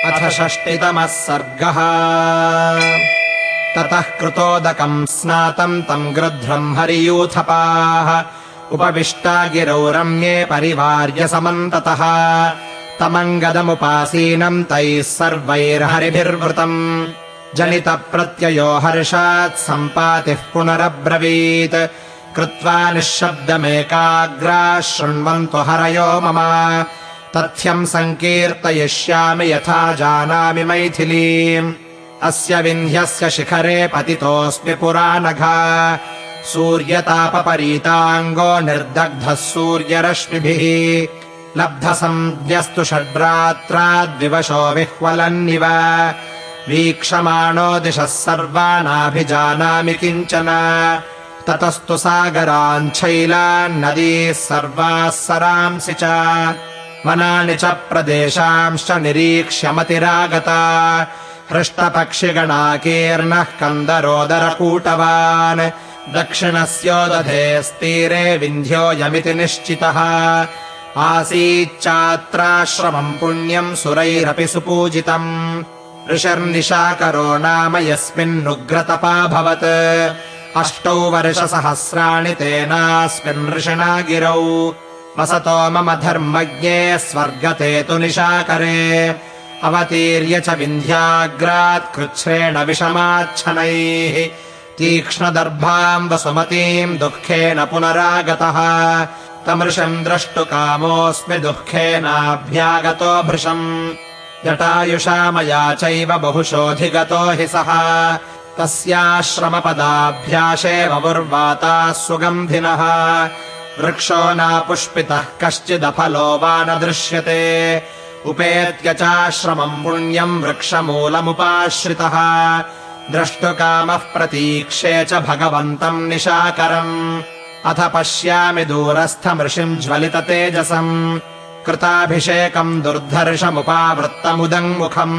अथ षष्टितमः सर्गः। ततः कृतोदकम् स्नातम् तम् गृध्रम् हरियूथपाः उपविष्टा गिरौ रम्ये परिवार्य समन्ततः तमङ्गदमुपासीनम् तैः सर्वैर्हरिभिर्वृतम् जनितप्रत्ययो हर्षात् सम्पातिः पुनरब्रवीत् कृत्वा निःशब्दमेकाग्राः शृण्वन्तु हरयो मम तथ्यम् सङ्कीर्तयिष्यामि यथा जानामि मैथिलीम् अस्य विन्ध्यस्य शिखरे पतितोऽस्मि पुरा नघा सूर्यतापपरीताङ्गो निर्दग्धः सूर्यरश्मिभिः लब्धसंज्ञस्तु षड्रात्राद्विवशो विह्वलन्निव वीक्षमाणो दिशः सर्वानाभिजानामि किञ्चन ततस्तु सागराञ्छैलान् नदीः सर्वाः सरांसि च वनानि च प्रदेशांश्च निरीक्ष्य मतिरागता हृष्टपक्षिगणाकीर्णः कन्दरोदरकूटवान् दक्षिणस्योदधेस्तीरे विन्ध्योऽयमिति निश्चितः आसीच्चात्राश्रमम् पुण्यम् सुरैरपि सुपूजितम् ऋषिर्निशाकरो नाम यस्मिन्नुग्रतपाभवत् 8 वर्षसहस्राणि तेनास्मिन् ऋषिणा गिरौ वसतो मम धर्मज्ञे स्वर्गते तु निशाकरे अवतीर्य च विन्ध्याग्रात् कृच्छ्रेण विषमाच्छनैः तीक्ष्णदर्भाम् वसुमतीम् दुःखेन पुनरागतः तमृषम् द्रष्टुकामोऽस्मि दुःखेनाभ्यागतो भृशम् जटायुषा मया चैव बहुशोऽधिगतो हि सः तस्याश्रमपदाभ्यासे वपुर्वाताः सुगन्धिनः वृक्षो नापुष्पितः कश्चिदफलो वा न दृश्यते उपेत्य चाश्रमम् पुण्यम् वृक्षमूलमुपाश्रितः द्रष्टुकामः प्रतीक्षे च भगवन्तम् निशाकरम् अथ पश्यामि दूरस्थमृषिम् ज्वलिततेजसम् कृताभिषेकम् दुर्धर्षमुपावृत्तमुदङ्मुखम्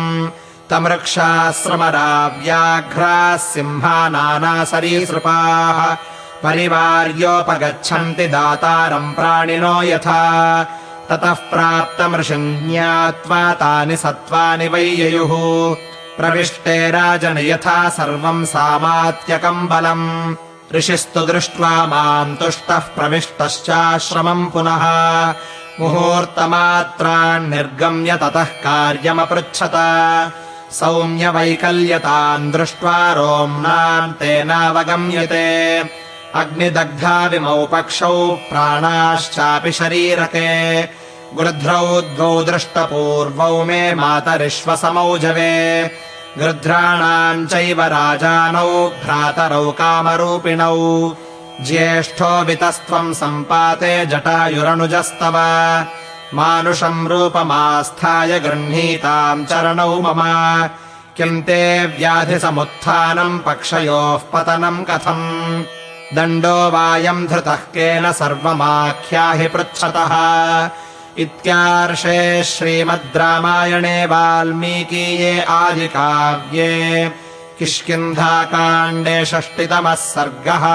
तमृक्षाश्रमराव्याघ्राः सिंहानानासरीसृपाः परिवार्योपगच्छन्ति दातारम् प्राणिनो यथा ततः प्राप्तमृषिम् ज्ञात्वा तानि सत्त्वानि वै ययुः प्रविष्टे राजन यथा सर्वम् सामात्यकम् बलम् ऋषिस्तु दृष्ट्वा माम् तुष्टः प्रविष्टश्चाश्रमम् पुनः मुहूर्तमात्रान्निर्गम्य ततः कार्यमपृच्छत सौम्यवैकल्यताम् दृष्ट्वा रोम्णाम् तेनावगम्यते अग्निदग्धाविमौ पक्षौ प्राणाश्चापि शरीरके गृध्रौ द्वौ दृष्टपूर्वौ मे मातरिश्वसमौजवे गृध्राणाम् चैव राजानौ भ्रातरौ कामरूपिणौ ज्येष्ठो वितस्त्वम् सम्पाते जटायुरनुजस्तव मानुषम् रूपमास्थाय गृह्णीताम् चरणौ मम किम् ते व्याधिसमुत्थानम् पक्षयोः पतनम् कथम् दण्डो वायम् धृतः केन सर्वमाख्याहि पृच्छतः इत्यार्षे श्रीमद् रामायणे वाल्मीकीये आदिकाव्ये किष्किन्धाकाण्डे 6तमः सर्गः।